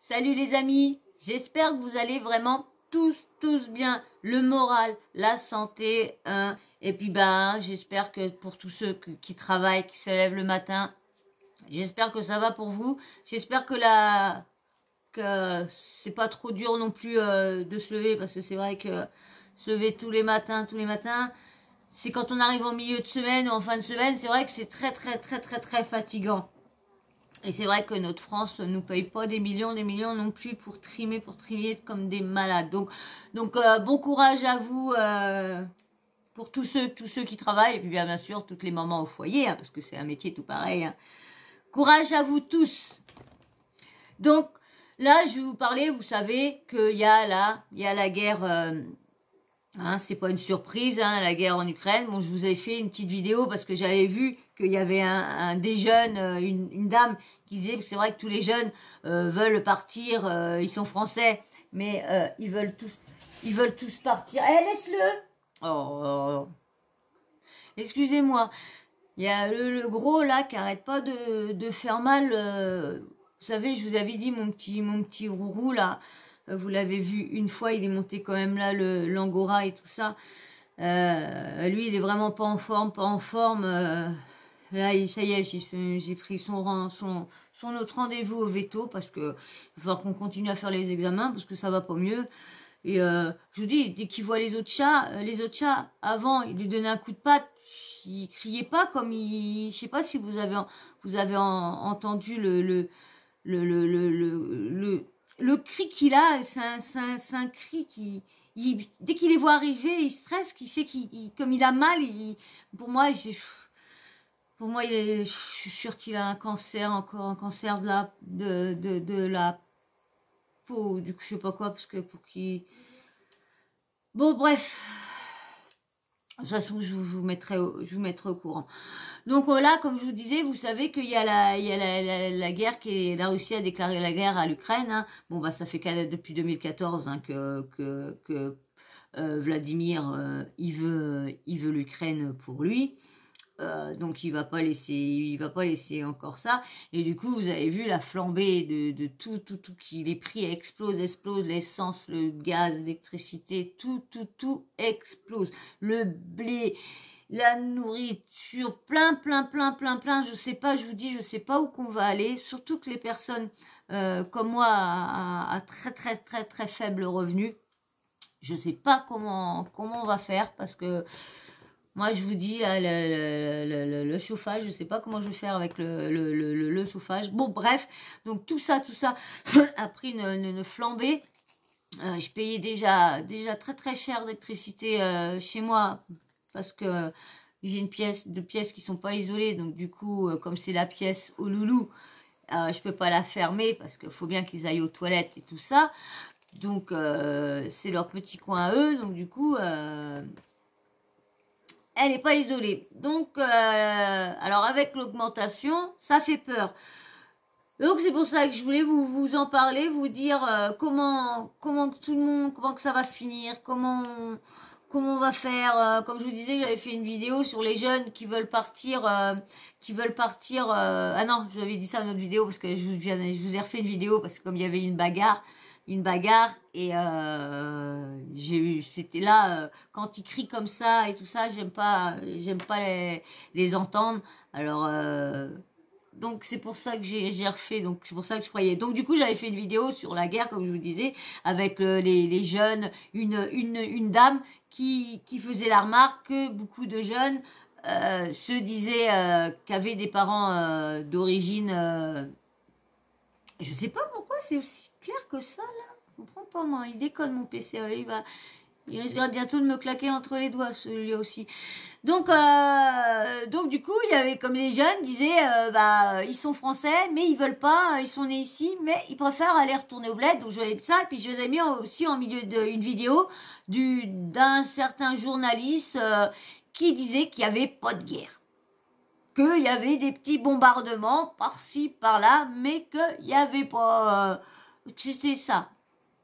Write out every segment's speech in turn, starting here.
Salut les amis, j'espère que vous allez vraiment tous bien, le moral, la santé, hein. Et puis j'espère que pour tous ceux qui travaillent, qui se lèvent le matin, j'espère que ça va pour vous. J'espère que c'est pas trop dur non plus de se lever, parce que c'est vrai que se lever tous les matins, c'est quand on arrive en milieu de semaine ou en fin de semaine, c'est vrai que c'est très fatigant. Et c'est vrai que notre France nous paye pas des millions non plus pour trimer comme des malades. Donc bon courage à vous pour tous ceux qui travaillent, et puis bien sûr toutes les mamans au foyer, hein, parce que c'est un métier tout pareil. Hein. Courage à vous tous. Donc là, je vais vous parler, vous savez qu'il y a la guerre. Hein, c'est pas une surprise, hein, la guerre en Ukraine. Bon, je vous avais fait une petite vidéo parce que j'avais vu qu'il y avait un des jeunes, une dame qui disait que c'est vrai que tous les jeunes veulent partir, ils sont français, mais ils veulent tous partir. Eh, laisse-le. Oh. Excusez-moi. Il y a le gros là qui arrête pas de faire mal. Vous savez, je vous avais dit mon petit rourou là. Vous l'avez vu une fois, il est monté quand même là, l'angora et tout ça. Lui, il est vraiment pas en forme. Là, ça y est, j'ai pris son autre rendez-vous au veto parce que il va falloir qu'on continue à faire les examens parce que ça va pas mieux. Et je vous dis, dès qu'il voit les autres chats, avant, il lui donnait un coup de patte, il criait pas comme il. Je sais pas si vous avez entendu le cri qu'il a, c'est un cri qui, dès qu'il les voit arriver, il stresse, qu'il sait comme il a mal, pour moi, je suis sûre qu'il a un cancer, encore un cancer de la peau, du coup, je sais pas quoi, parce que pour qui. Bon, bref. De toute façon, je vous mettrai au courant. Donc là, comme je vous disais, vous savez qu'il y a la guerre la Russie a déclaré la guerre à l'Ukraine. Hein. Bon, ça fait depuis 2014 hein, que Vladimir il veut l'Ukraine pour lui. Donc il va pas laisser encore ça. Et du coup, vous avez vu la flambée de tout qui les prix explose, l'essence, le gaz, l'électricité, tout explose. Le blé, la nourriture, plein. Je sais pas, je vous dis, je sais pas où qu'on va aller. Surtout que les personnes comme moi à très faible revenu, je sais pas comment on va faire parce que moi, je vous dis, le chauffage, je ne sais pas comment je vais faire avec le chauffage. Bon, bref, donc tout ça a pris une flambée. Je payais déjà très cher d'électricité chez moi parce que j'ai deux pièces qui ne sont pas isolées. Donc du coup, comme c'est la pièce au loulou, je ne peux pas la fermer parce qu'il faut bien qu'ils aillent aux toilettes et tout ça. Donc c'est leur petit coin à eux. Donc du coup... elle n'est pas isolée. Donc, alors avec l'augmentation, ça fait peur. Donc c'est pour ça que je voulais vous en parler, vous dire comment tout le monde, comment que ça va se finir, comment on va faire. Comme je vous disais, j'avais fait une vidéo sur les jeunes qui veulent partir. Ah non, j'avais dit ça dans notre vidéo parce que je vous ai refait une vidéo parce que comme il y avait une bagarre et c'était là quand ils crient comme ça et tout ça, j'aime pas les entendre. Alors donc c'est pour ça que j'ai refait, donc c'est pour ça que je croyais. Donc du coup j'avais fait une vidéo sur la guerre comme je vous disais avec les jeunes, une dame qui faisait la remarque que beaucoup de jeunes se disaient qu'avaient des parents d'origine. Je sais pas pourquoi c'est aussi clair que ça, là. Je comprends pas, moi. Il déconne, mon PC. Il risquera bientôt de me claquer entre les doigts, celui-là aussi. Donc, du coup, il y avait comme les jeunes disaient, ils sont français, mais ils veulent pas, ils sont nés ici, mais ils préfèrent aller retourner au bled. Donc, je voyais ça. Et puis, je les ai mis aussi en milieu d'une vidéo d'un certain journaliste qui disait qu'il n'y avait pas de guerre. Qu'il y avait des petits bombardements par-ci, par-là, mais qu'il n'y avait pas... c'était ça.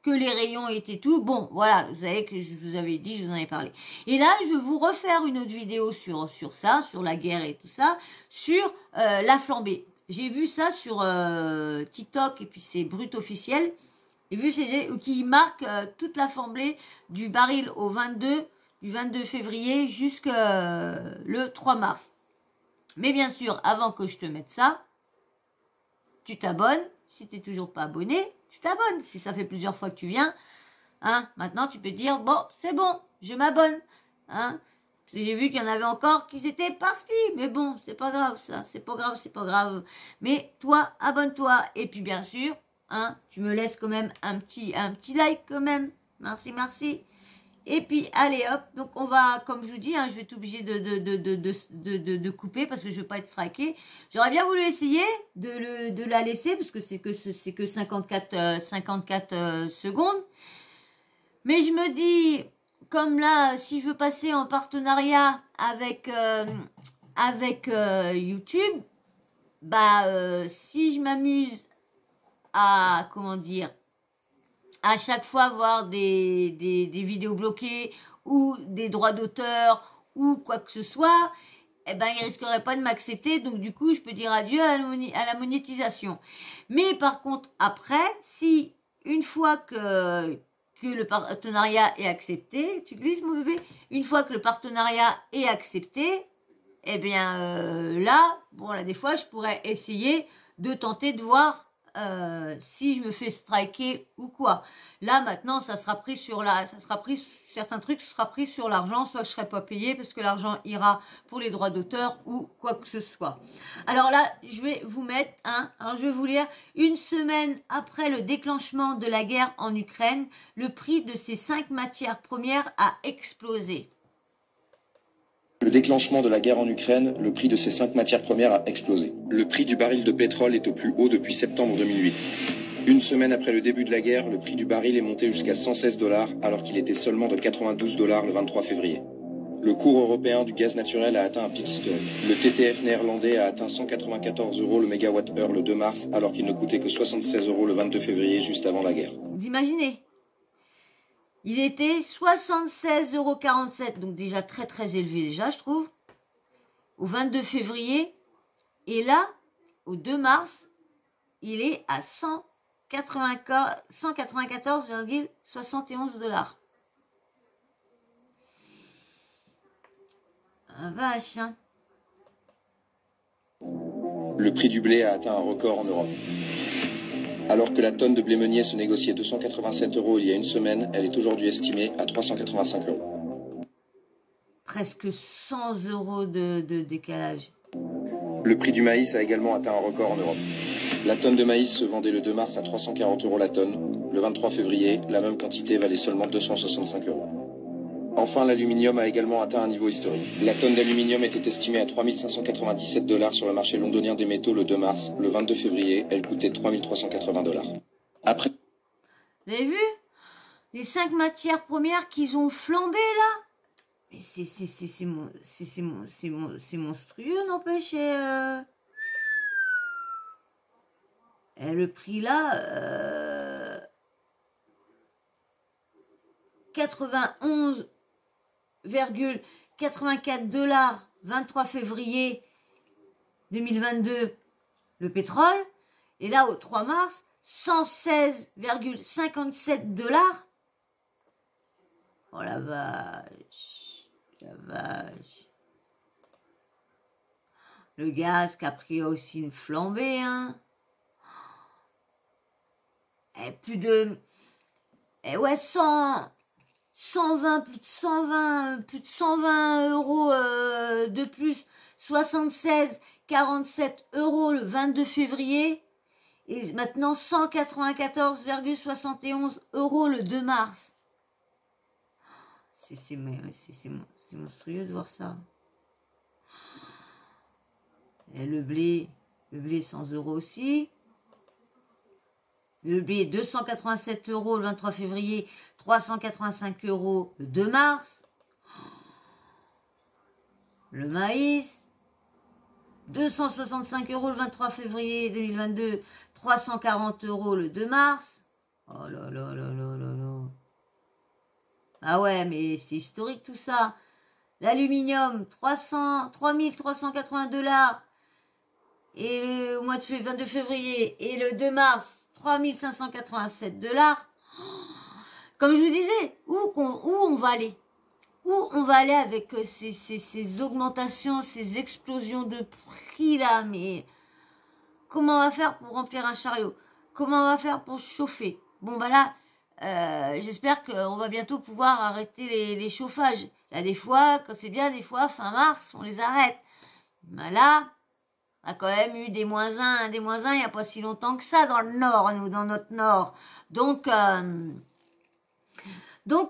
Que les rayons étaient tout. Bon, voilà, vous savez que je vous avais dit, je vous en ai parlé. Et là, je vais vous refaire une autre vidéo sur ça, sur la guerre et tout ça, sur la flambée. j'ai vu ça sur TikTok, et puis c'est Brut officiel. J'ai vu qui marque toute la flambée du baril du 22 février jusqu'au le 3 mars. Mais bien sûr, avant que je te mette ça, tu t'abonnes. Si tu n'es toujours pas abonné, tu t'abonnes. Si ça fait plusieurs fois que tu viens, hein, maintenant tu peux dire, bon, c'est bon, je m'abonne. Hein. J'ai vu qu'il y en avait encore qui étaient partis. Mais bon, c'est pas grave ça, c'est pas grave, c'est pas grave. Mais toi, abonne-toi. Et puis bien sûr, hein, tu me laisses quand même un petit like quand même. Merci, merci. Et puis, allez hop, donc on va, comme je vous dis, hein, je vais être obligée de couper parce que je ne veux pas être striké. J'aurais bien voulu essayer de la laisser parce que c'est que 54 secondes. Mais je me dis, comme là, si je veux passer en partenariat avec YouTube, bah, si je m'amuse à, comment dire, à chaque fois voir des vidéos bloquées ou des droits d'auteur ou quoi que ce soit, eh ben, il risquerait pas de m'accepter. Donc, du coup, je peux dire adieu à la monétisation. Mais par contre, après, si une fois que le partenariat est accepté, tu glisses mon bébé, une fois que le partenariat est accepté, eh bien, là, bon, là, des fois, je pourrais essayer de tenter de voir si je me fais striker ou quoi. Là maintenant ça sera pris sur certains trucs sera pris sur l'argent, soit je serai pas payé parce que l'argent ira pour les droits d'auteur ou quoi que ce soit. Alors là je vais vous mettre alors je vais vous lire: une semaine après le déclenchement de la guerre en Ukraine, le prix de ces 5 matières premières a explosé. Le déclenchement de la guerre en Ukraine, le prix de ces 5 matières premières a explosé. Le prix du baril de pétrole est au plus haut depuis septembre 2008. Une semaine après le début de la guerre, le prix du baril est monté jusqu'à 116 $ alors qu'il était seulement de 92 $ le 23 février. Le cours européen du gaz naturel a atteint un pic historique. Le TTF néerlandais a atteint 194 € le mégawatt-heure le 2 mars alors qu'il ne coûtait que 76 € le 22 février juste avant la guerre. Vous imaginez ? Il était 76,47 €, donc déjà très très élevé déjà je trouve, au 22 février. Et là, au 2 mars, il est à 194,71 $. Ah, vache, hein. Le prix du blé a atteint un record en Europe. Alors que la tonne de blé meunier se négociait 287 € il y a une semaine, elle est aujourd'hui estimée à 385 €. Presque 100 € de décalage. Le prix du maïs a également atteint un record en Europe. La tonne de maïs se vendait le 2 mars à 340 € la tonne. Le 23 février, la même quantité valait seulement 265 €. Enfin, l'aluminium a également atteint un niveau historique. La tonne d'aluminium était estimée à 3 597 $ sur le marché londonien des métaux le 2 mars. Le 22 février, elle coûtait 3 380 $. Après... Vous avez vu les 5 matières premières qu'ils ont flambé là? Mais c'est monstrueux, n'empêche. Et le prix là, 91,84 $, 23 février 2022, le pétrole. Et là, au 3 mars, 116,57 $. Oh la vache, la vache. Le gaz qui a pris aussi une flambée, hein. Et plus de... Et ouais, 120, plus de 120 € de plus, 76,47 € le 22 février, et maintenant 194,71 € le 2 mars. C'est monstrueux de voir ça. Et le blé 100 € aussi. Le blé 287 € le 23 février, 385 € le 2 mars. Le maïs, 265 € le 23 février 2022, 340 € le 2 mars. Oh là là là là là là. Ah ouais, mais c'est historique tout ça. L'aluminium, 3 380 $. et le mois de 22 février et le 2 mars, 3587 $. Comme je vous disais, où on va aller? Où on va aller avec ces augmentations, ces explosions de prix là? Mais comment on va faire pour remplir un chariot? Comment on va faire pour chauffer? Bon bah là, j'espère qu'on va bientôt pouvoir arrêter les chauffages. Là des fois, quand c'est bien, des fois fin mars, on les arrête. Bah là, on a quand même eu des -1, il n'y a pas si longtemps que ça dans le nord, nous, dans notre nord. Donc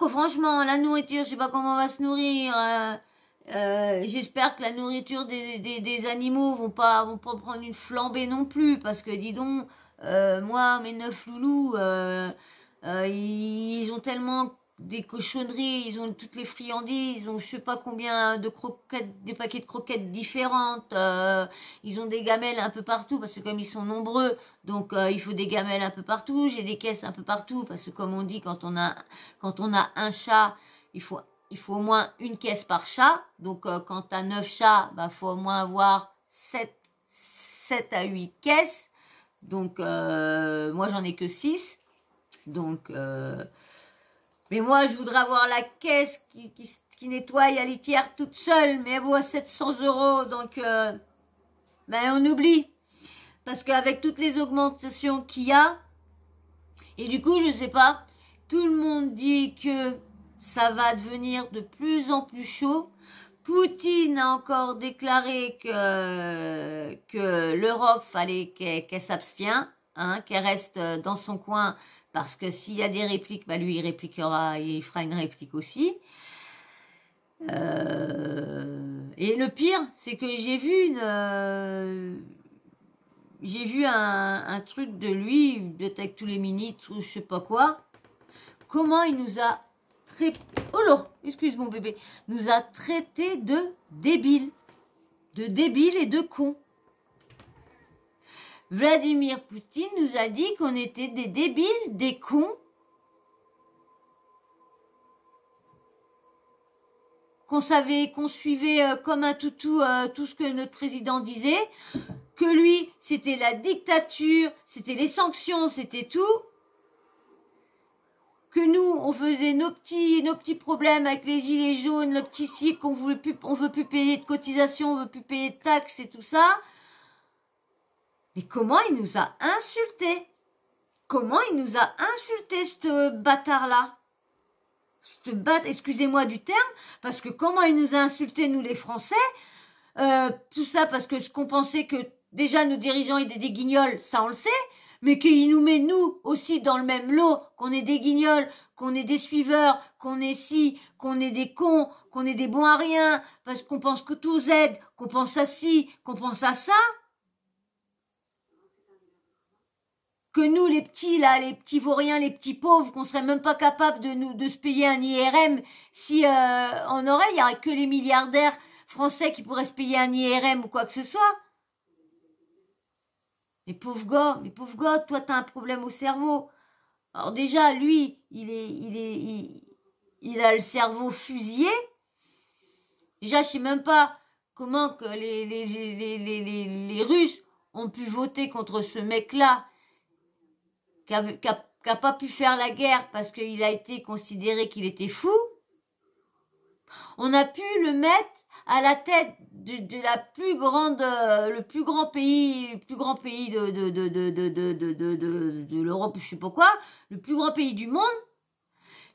franchement, la nourriture, je sais pas comment on va se nourrir. J'espère que la nourriture des animaux vont pas prendre une flambée non plus, parce que dis donc, moi mes 9 loulous, ils ont tellement des cochonneries, ils ont toutes les friandises, ils ont je sais pas combien de croquettes, des paquets de croquettes différentes, ils ont des gamelles un peu partout parce que comme ils sont nombreux, donc il faut des gamelles un peu partout, j'ai des caisses un peu partout parce que comme on dit quand on a un chat, il faut au moins une caisse par chat, donc quand t'as 9 chats, bah faut au moins avoir 7 à 8 caisses, donc moi j'en ai que 6, donc mais moi, je voudrais avoir la caisse qui nettoie la litière toute seule, mais elle vaut 700 €, donc ben on oublie. Parce qu'avec toutes les augmentations qu'il y a, et du coup, je sais pas, tout le monde dit que ça va devenir de plus en plus chaud. Poutine a encore déclaré que l'Europe fallait qu'elle s'abstient, hein, qu'elle reste dans son coin. Parce que s'il y a des répliques, bah lui il répliquera, il fera une réplique aussi. Et le pire, c'est que j'ai vu un truc de lui, peut-être avec tous les ministres ou je sais pas quoi. Comment il nous a oh là, excuse mon bébé, nous a traité de débiles et de cons. Vladimir Poutine nous a dit qu'on était des débiles, des cons, qu'on suivait comme un toutou tout ce que notre président disait, que lui, c'était la dictature, c'était les sanctions, c'était tout, que nous, on faisait nos petits problèmes avec les gilets jaunes, le petit cycle, on veut plus payer de cotisations, on veut plus payer de taxes et tout ça. Mais comment il nous a insultés? Comment il nous a insultés, ce bâtard-là? Excusez-moi du terme, parce que comment il nous a insultés, nous les Français, tout ça parce que ce qu'on pensait que déjà nos dirigeants étaient des guignols, ça on le sait, mais qu'il nous met nous aussi dans le même lot, qu'on est des guignols, qu'on est des suiveurs, qu'on est ci, qu'on est des cons, qu'on est des bons à rien, parce qu'on pense que tout aide, qu'on pense à ci, qu'on pense à ça. Que nous, les petits, là, les petits vauriens, les petits pauvres, qu'on serait même pas capable de se payer un IRM si on aurait, il y aurait que les milliardaires français qui pourraient se payer un IRM ou quoi que ce soit. Mais pauvre gars, toi, t'as un problème au cerveau. Alors déjà, lui, il a le cerveau fusillé. Déjà, je sais même pas comment que les Russes ont pu voter contre ce mec-là, qui a pas pu faire la guerre parce qu'il a été considéré qu'il était fou. On a pu le mettre à la tête de la plus grande, le plus grand pays de l'Europe, je sais pas quoi, le plus grand pays du monde,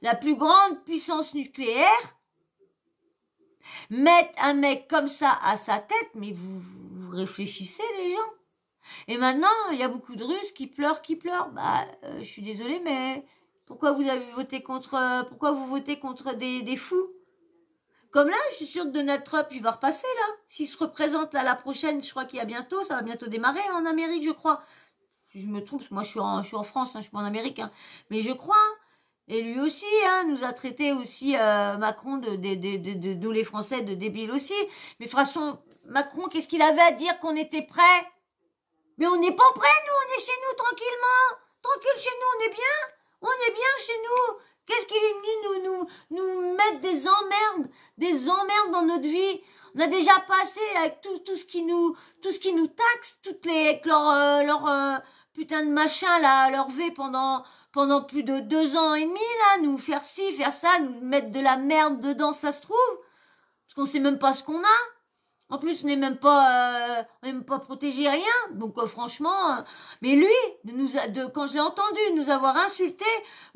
la plus grande puissance nucléaire. Mettre un mec comme ça à sa tête, mais vous réfléchissez les gens. Et maintenant, il y a beaucoup de Russes qui pleurent. Bah, je suis désolée, mais pourquoi vous votez contre des fous? Comme là, je suis sûre que Donald Trump, il va repasser, là. S'il se représente, là, la prochaine, je crois qu'il y a bientôt, ça va bientôt démarrer en Amérique, je crois. Je me trompe, parce que moi, je suis en France, je suis pas en Amérique, hein. Mais je crois, hein. Et lui aussi, hein, nous a traité aussi, Macron, nous les Français, de débiles aussi. Mais de toute façon, Macron, qu'est-ce qu'il avait à dire qu'on était prêts? Mais on n'est pas prêts, nous, on est chez nous, tranquillement. Tranquille chez nous, on est bien. On est bien chez nous. Qu'est-ce qu'il est venu nous mettre des emmerdes dans notre vie? On a déjà passé avec tout ce qui nous taxe, avec leur putain de machin là, leur V pendant plus de 2 ans et demi là, nous faire ci, faire ça, nous mettre de la merde dedans, ça se trouve, parce qu'on sait même pas ce qu'on a. En plus, on n'est même pas protégé, rien. Donc franchement, mais lui, quand je l'ai entendu nous avoir insulté,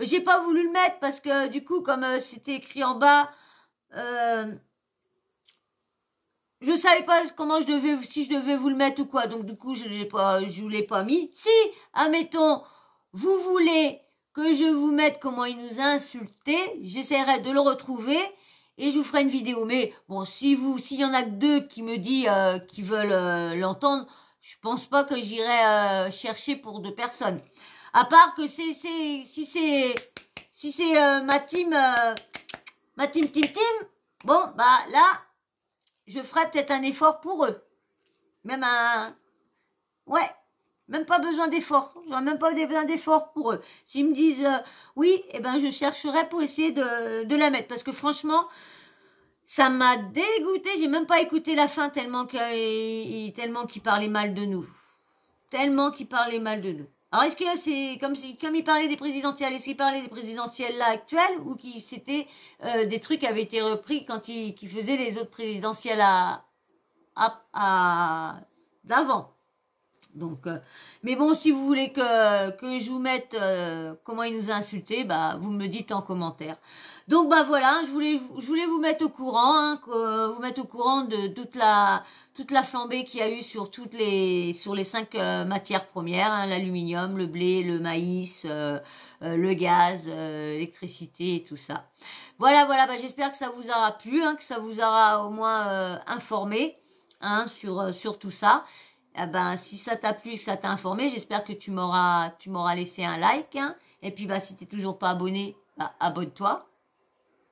j'ai pas voulu le mettre parce que du coup, comme c'était écrit en bas, je savais pas si je devais vous le mettre ou quoi. Donc du coup, je vous l'ai pas mis. Si, admettons, vous voulez que je vous mette comment il nous a insulté, j'essaierai de le retrouver. Et je vous ferai une vidéo. Mais bon, s'il y en a que 2 qui me disent qui veulent l'entendre, je pense pas que j'irai chercher pour 2 personnes. À part que si c'est ma team bon bah là, je ferai peut-être un effort pour eux. Ouais. Même pas besoin d'effort. J'aurais même pas besoin d'effort pour eux. S'ils me disent oui, eh ben je chercherai pour essayer de la mettre. Parce que franchement, ça m'a dégoûté. J'ai même pas écouté la fin tellement qu'il parlait mal de nous. Tellement qu'il parlait mal de nous. Alors est-ce que c'est comme il parlait des présidentielles, est-ce qu'il parlait des présidentielles là actuelles ou qui c'était des trucs qui avaient été repris quand il faisait les autres présidentielles d'avant. Donc, mais bon, si vous voulez que je vous mette comment il nous a insultés, bah vous me le dites en commentaire. Donc bah voilà, je voulais vous mettre au courant, vous mettre au courant de toute la flambée qu'il y a eu sur les 5 matières premières, hein, l'aluminium, le blé, le maïs, le gaz, l'électricité et tout ça. Voilà, bah j'espère que ça vous aura plu, hein, que ça vous aura au moins informé, hein, sur tout ça. Eh ben, si ça t'a plu, que ça t'a informé, j'espère que tu m'auras laissé un like, hein. Et puis, bah, si t'es toujours pas abonné, bah, abonne-toi,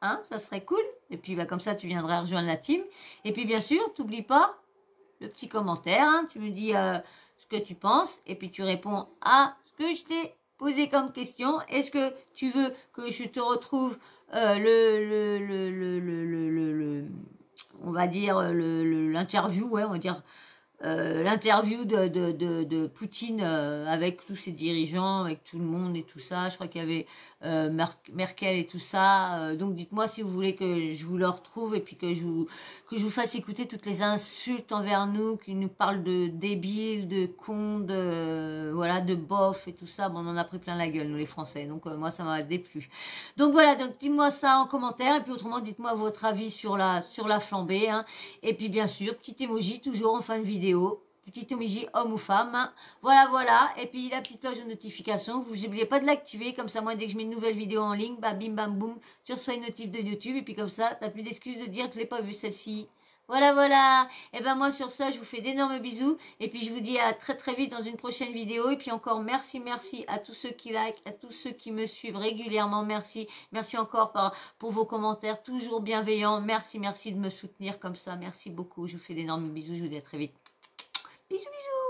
hein, ça serait cool. Et puis, bah, comme ça, tu viendrais rejoindre la team. Et puis, bien sûr, t'oublies pas le petit commentaire, hein. Tu me dis ce que tu penses, et puis tu réponds à ce que je t'ai posé comme question. Est-ce que tu veux que je te retrouve on va dire l'interview, ouais, on va dire. L'interview de Poutine avec tous ses dirigeants, avec tout le monde et tout ça. Je crois qu'il y avait Merkel et tout ça. Donc dites-moi si vous voulez que je vous le retrouve et puis que je vous fasse écouter toutes les insultes envers nous, qui nous parlent de débiles, de cons, de bof et tout ça. Bon, on en a pris plein la gueule, nous les Français. Donc moi, ça m'a déplu. Donc voilà, donc dites-moi ça en commentaire. Et puis autrement, dites-moi votre avis sur la flambée. Hein. Et puis bien sûr, petit emoji toujours en fin de vidéo. Petite emoji homme ou femme. Hein. Voilà. Et puis la petite cloche de notification. Vous n'oubliez pas de l'activer. Comme ça, moi, dès que je mets une nouvelle vidéo en ligne, bah, bim, bam, boum, tu reçois une notif de YouTube. Et puis comme ça, t'as plus d'excuses de dire que je l'ai pas vue celle-ci. Voilà. Et ben moi, sur ça, je vous fais d'énormes bisous. Et puis, je vous dis à très, très vite dans une prochaine vidéo. Et puis encore, merci à tous ceux qui like, à tous ceux qui me suivent régulièrement. Merci encore pour vos commentaires, toujours bienveillants. Merci de me soutenir comme ça. Merci beaucoup. Je vous fais d'énormes bisous. Je vous dis à très vite. Bisous.